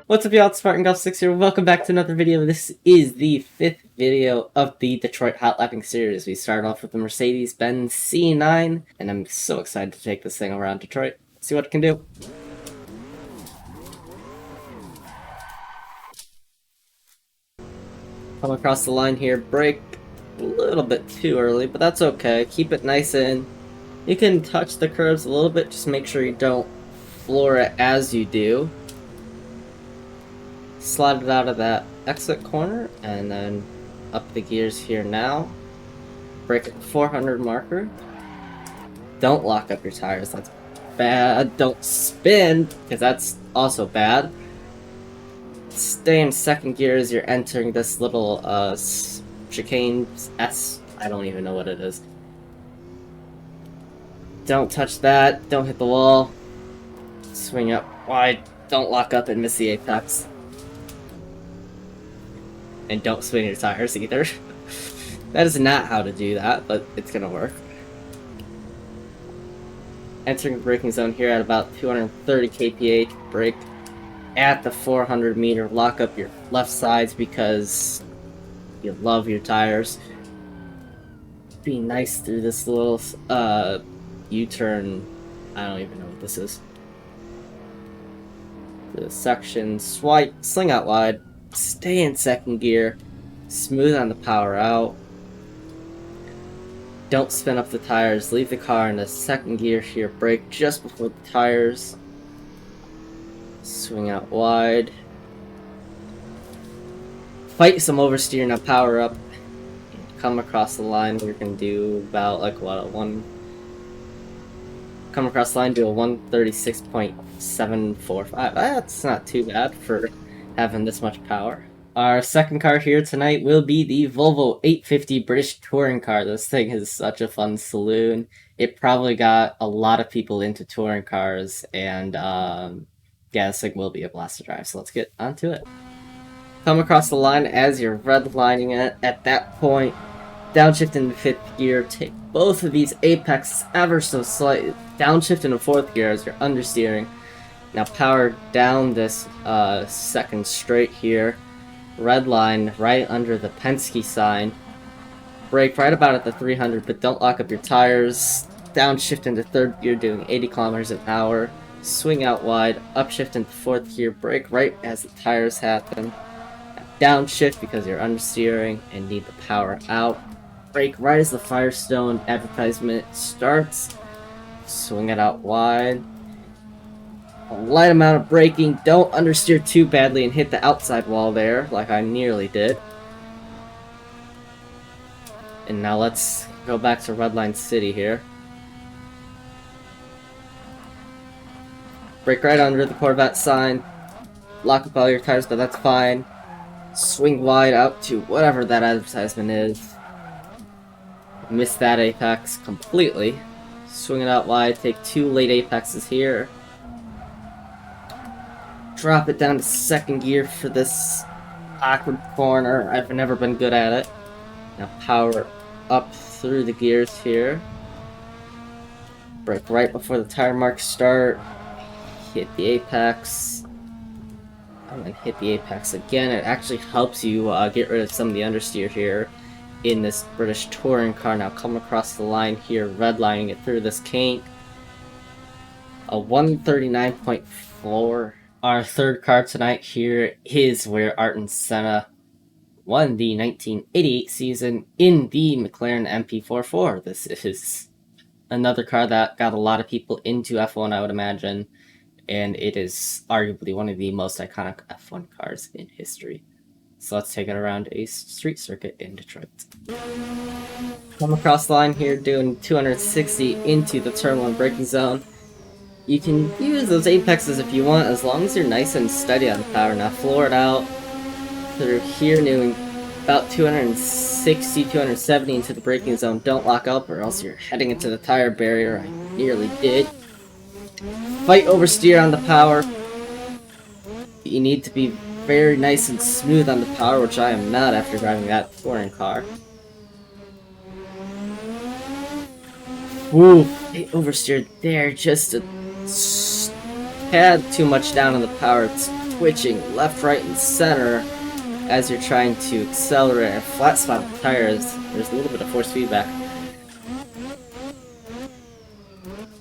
What's up, y'all? It's Spartan Golf 6 here. Welcome back to another video. This is the 5th video of the Detroit Hot Lapping series. We started off with the Mercedes-Benz C9, and I'm so excited to take this thing around Detroit. See what it can do. Come across the line here, brake a little bit too early, but that's okay. Keep it nice in. You can touch the curves a little bit, just make sure you don't floor it as you do. Slide it out of that exit corner and then up the gears here now. Brake at the 400 marker. Don't lock up your tires, that's bad. Don't spin, because that's also bad. Stay in second gear as you're entering this little chicane S. I don't even know what it is. Don't touch that. Don't hit the wall. Swing up wide. Don't lock up and miss the apex. And don't spin your tires either. That is not how to do that, but it's gonna work. Entering the braking zone here at about 230 kph. Brake at the 400 meter. Lock up your left sides because you love your tires. Be nice through this little U-turn. I don't even know what this is. The section, swipe, sling out wide. Stay in second gear, smooth on the power out. Don't spin up the tires, leave the car in the second gear here, brake just before the tires. Swing out wide. Fight some oversteer, now power up. Come across the line, we're gonna do about like what, come across the line, do a 136.745. That's not too bad for having this much power. Our second car here tonight will be the Volvo 850 British touring car. This thing is such a fun saloon. It probably got a lot of people into touring cars, and yeah, this thing will be a blast to drive, so let's get onto it. Come across the line as you're redlining it. At that point, downshift into fifth gear, take both of these apexes ever so slightly, downshift into fourth gear as you're understeering. Now power down this second straight here, red line right under the Penske sign, brake right about at the 300, but don't lock up your tires, downshift into third gear doing 80 kilometers an hour, swing out wide, upshift into fourth gear, brake right as the tires happen, downshift because you're understeering and need the power out, brake right as the Firestone advertisement starts, swing it out wide. A light amount of braking, don't understeer too badly and hit the outside wall there, like I nearly did. And now let's go back to Redline City here. Brake right under the Corvette sign, lock up all your tires, but that's fine. Swing wide out to whatever that advertisement is. Miss that apex completely. Swing it out wide, take two late apexes here. Drop it down to second gear for this awkward corner. I've never been good at it. Now power up through the gears here. Brake right before the tire marks start. Hit the apex. And then hit the apex again. It actually helps you get rid of some of the understeer here in this British touring car. Now come across the line here, redlining it through this kink. A 139.4. Our third car tonight here is where Ayrton Senna won the 1988 season in the McLaren MP44. This is another car that got a lot of people into F1, I would imagine, and it is arguably one of the most iconic F1 cars in history. So let's take it around a street circuit in Detroit. Come across the line here doing 260 into the turn 1 braking zone. You can use those apexes if you want, as long as you're nice and steady on the power. Now floor it out through here, doing about 260, 270 into the braking zone. Don't lock up or else you're heading into the tire barrier. I nearly did. Fight oversteer on the power. You need to be very nice and smooth on the power, which I am not after driving that touring car. Ooh, it oversteered there just a tad too much down on the power. It's switching left, right, and center as you're trying to accelerate and flat spot the tires. There's a little bit of force feedback.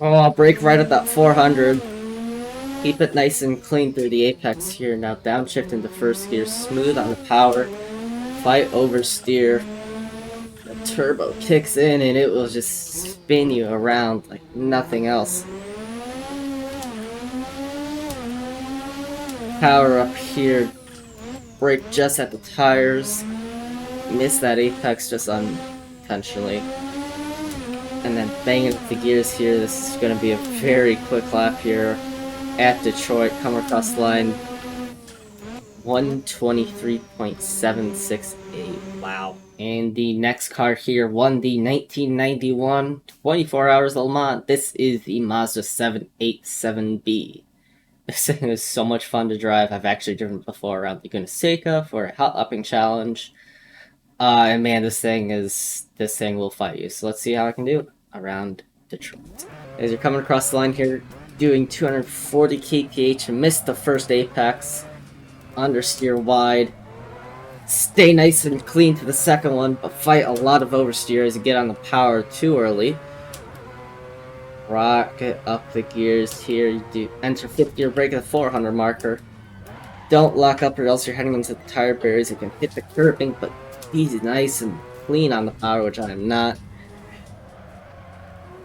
Oh, brake right at that 400. Keep it nice and clean through the apex here. Now downshift into first gear, smooth on the power, fight oversteer. The turbo kicks in and it will just spin you around like nothing else. Power up here, brake just at the tires, miss that apex just unintentionally. And then banging the gears here. This is going to be a very quick lap here at Detroit. Come across the line 123.768. Wow. And the next car here won the 1991 24 Hours Le Mans. This is the Mazda 787B. This thing is so much fun to drive. I've actually driven before around Laguna Seca for a hot lapping challenge. And man, this thing will fight you. So let's see how I can do around Detroit. As you're coming across the line here, doing 240 kph, missed the first apex, understeer wide, stay nice and clean to the second one, but fight a lot of oversteer as you get on the power too early. Rocket up the gears here, you do enter 5th gear, brake at the 400 marker. Don't lock up or else you're heading into the tire barriers. You can hit the curbing, but be nice and clean on the power, which I am not.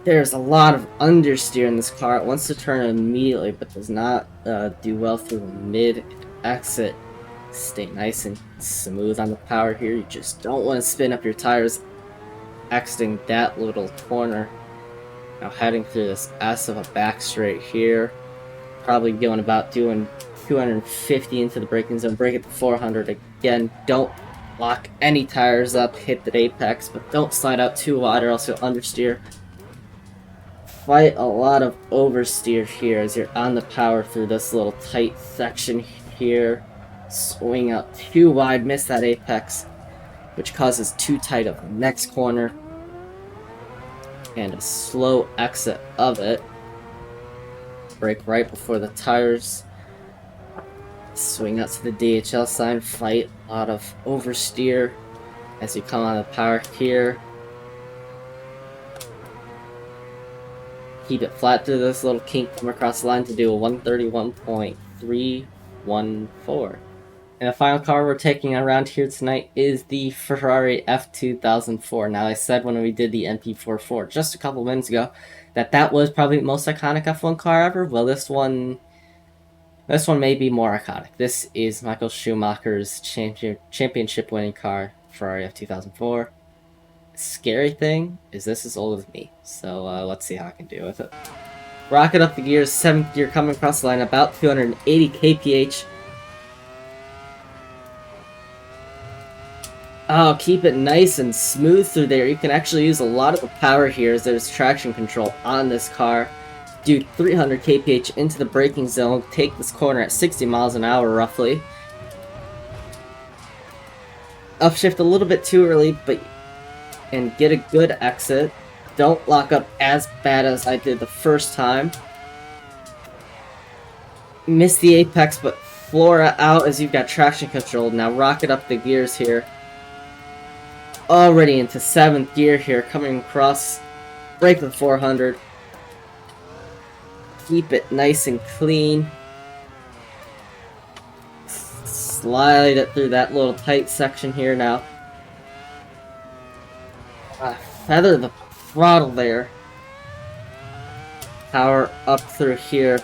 There's a lot of understeer in this car. It wants to turn immediately, but does not do well through the mid exit. Stay nice and smooth on the power here. You just don't want to spin up your tires exiting that little corner. Now heading through this S of a back straight here. Probably going about doing 250 into the braking zone. Brake at the 400 again. Don't lock any tires up. Hit the apex, but don't slide out too wide or else you'll understeer. Fight a lot of oversteer here as you're on the power through this little tight section here. Swing out too wide, miss that apex, which causes too tight of the next corner. And a slow exit of it. Brake right before the tires. Swing out to the DHL sign, fight a lot of oversteer as you come on the power here. Keep it flat through this little kink, come across the line to do a 131.314. And the final car we're taking around here tonight is the Ferrari F2004. Now, I said when we did the MP44 just a couple minutes ago that was probably the most iconic F1 car ever. Well, this one may be more iconic. This is Michael Schumacher's championship winning car, Ferrari F2004. Scary thing is this is old as me, so let's see how I can do with it. Rocket up the gears, 7th gear coming across the line, about 280 kph. Oh, keep it nice and smooth through there. You can actually use a lot of the power here as there's traction control on this car. Do 300 kph into the braking zone, take this corner at 60 miles an hour roughly. Upshift a little bit too early, and get a good exit. Don't lock up as bad as I did the first time. Miss the apex, but floor out as you've got traction control. Now rocket up the gears here. Already into 7th gear here, coming across. Brake the 400. Keep it nice and clean. Slide it through that little tight section here now. Feather the throttle there. Power up through here.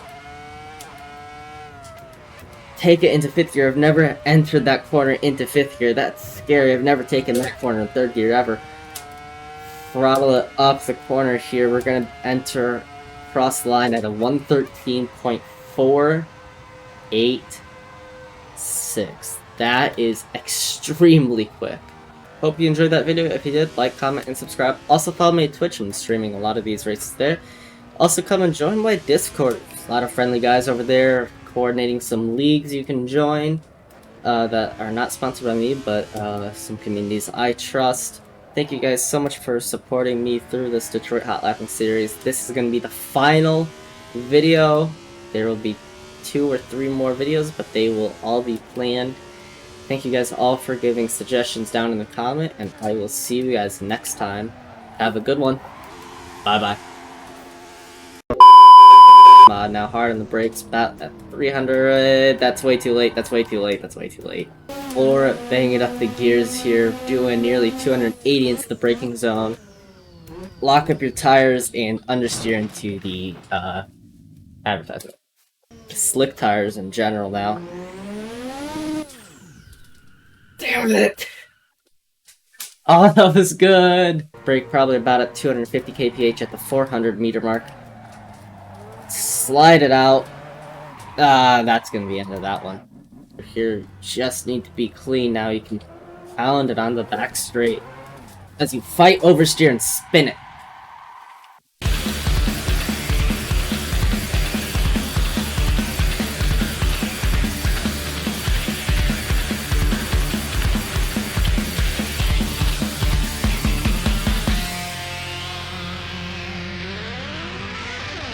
Take it into 5th gear. I've never entered that corner into 5th gear. That's scary. I've never taken that corner in 3rd gear ever. Throttle it up the corner here. We're going to enter cross line at a 113.486. That is extremely quick. Hope you enjoyed that video. If you did, like, comment, and subscribe. Also follow me on Twitch. I'm streaming a lot of these races there. Also come and join my Discord. There's a lot of friendly guys over there coordinating some leagues you can join that are not sponsored by me, but some communities I trust. Thank you guys so much for supporting me through this Detroit Hot Lapping series. This is going to be the final video. There will be 2 or 3 more videos, but they will all be planned. Thank you guys all for giving suggestions down in the comment, and I will see you guys next time. Have a good one. Bye-bye. Now hard on the brakes, about at 300, that's way too late, that's way too late, that's way too late. Or banging up the gears here, doing nearly 280 into the braking zone. Lock up your tires and understeer into the advertisement. Slick tires in general now. Damn it! Oh, that was good! Brake probably about at 250 kph at the 400 meter mark. Slide it out. That's gonna be the end of that one. Here, just need to be clean now. You can pound it on the back straight as you fight oversteer and spin it.